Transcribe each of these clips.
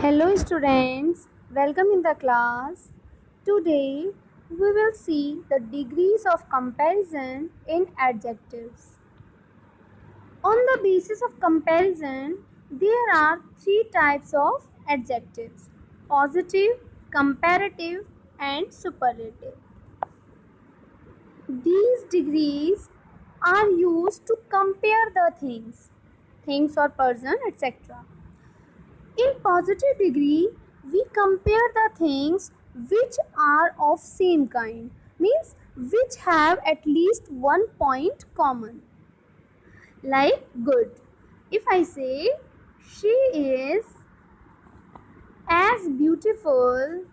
Hello students, welcome in the class. Today we will see the degrees of comparison in adjectives. On the basis of comparison, there are three types of adjectives: positive, comparative and superlative. These degrees are used to compare the things or person, etc. In positive degree, we compare the things which are of same kind, means which have at least one point common. Like good. If I say she is as beautiful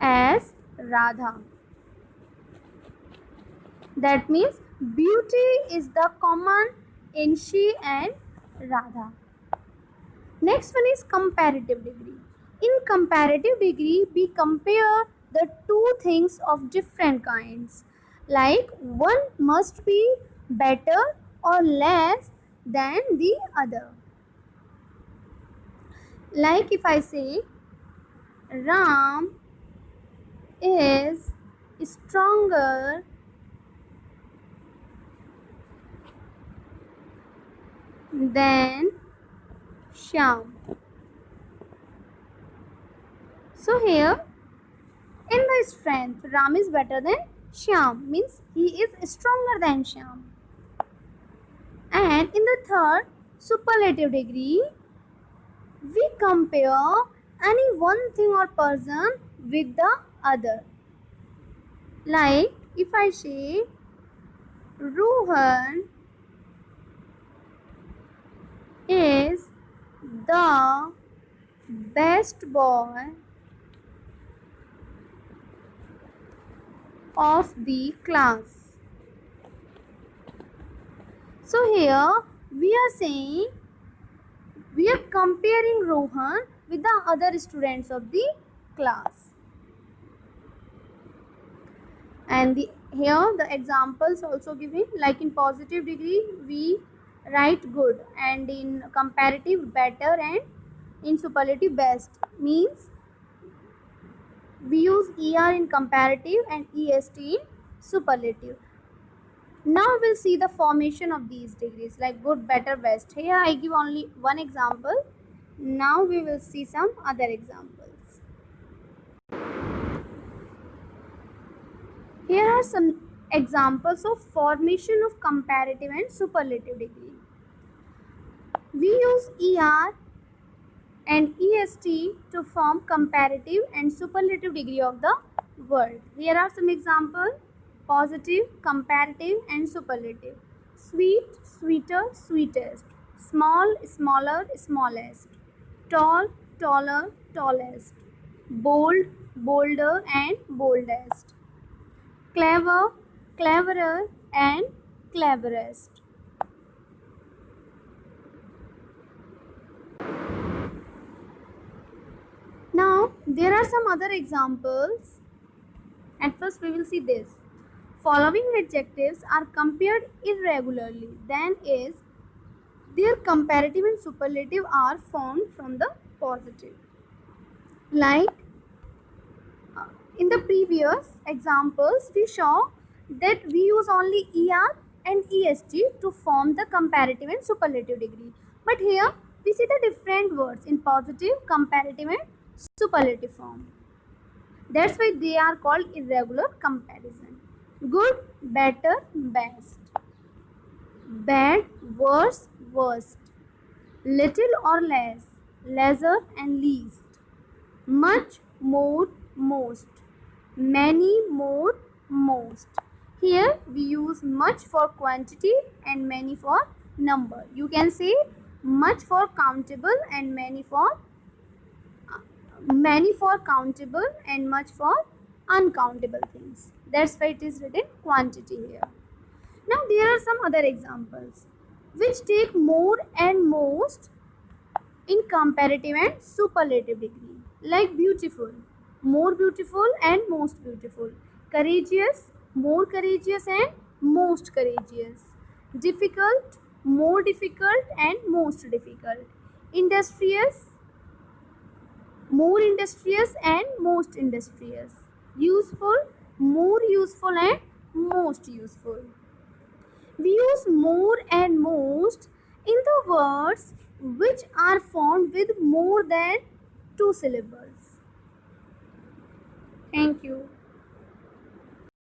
as Radha, that means beauty is the common in she and Radha. Next one is comparative degree. In comparative degree, we compare the two things of different kinds. Like one must be better or less than the other. Like if I say Ram is stronger than Shyam. So here in the strength, Ram is better than Shyam, means he is stronger than Shyam. And in the third superlative degree, we compare any one thing or person with the other. Like if I say Rohan is the best boy of the class. So here we are saying, we are comparing Rohan with the other students of the class. And here the examples also given, like in positive degree we write good, and in comparative better, and in superlative best, means we use er in comparative and est in superlative. Now we'll see the formation of these degrees, like good, better, best. Here I give only one example. Now we will see some other examples. Here are some examples of formation of comparative and superlative degree. We use ER and EST to form comparative and superlative degree of the word. Here are some examples: positive, comparative and superlative. Sweet, sweeter, sweetest. Small, smaller, smallest. Tall, taller, tallest. Bold, bolder and boldest. Clever, cleverer and cleverest. Now there are some other examples. At first we will see this. Following adjectives are compared irregularly, then is their comparative and superlative are formed from the positive. Like in the previous examples we saw that we use only er and est to form the comparative and superlative degree, but here we see the different words in positive, comparative and superlative form. That's why they are called irregular comparison. Good, better, best. Bad, worse, worst. Little or less, lesser and least. Much, more, most. Many, more, most. Here we use much for quantity and many for number. You can say much for countable and many for countable and much for uncountable things. That's why it is written quantity here. Now there are some other examples which take more and most in comparative and superlative degree, like beautiful, more beautiful and most beautiful. Courageous, more courageous and most courageous. Difficult, more difficult and most difficult. Industrious, more industrious and most industrious. Useful, more useful and most useful. We use more and most in the words which are formed with more than two syllables. Thank you.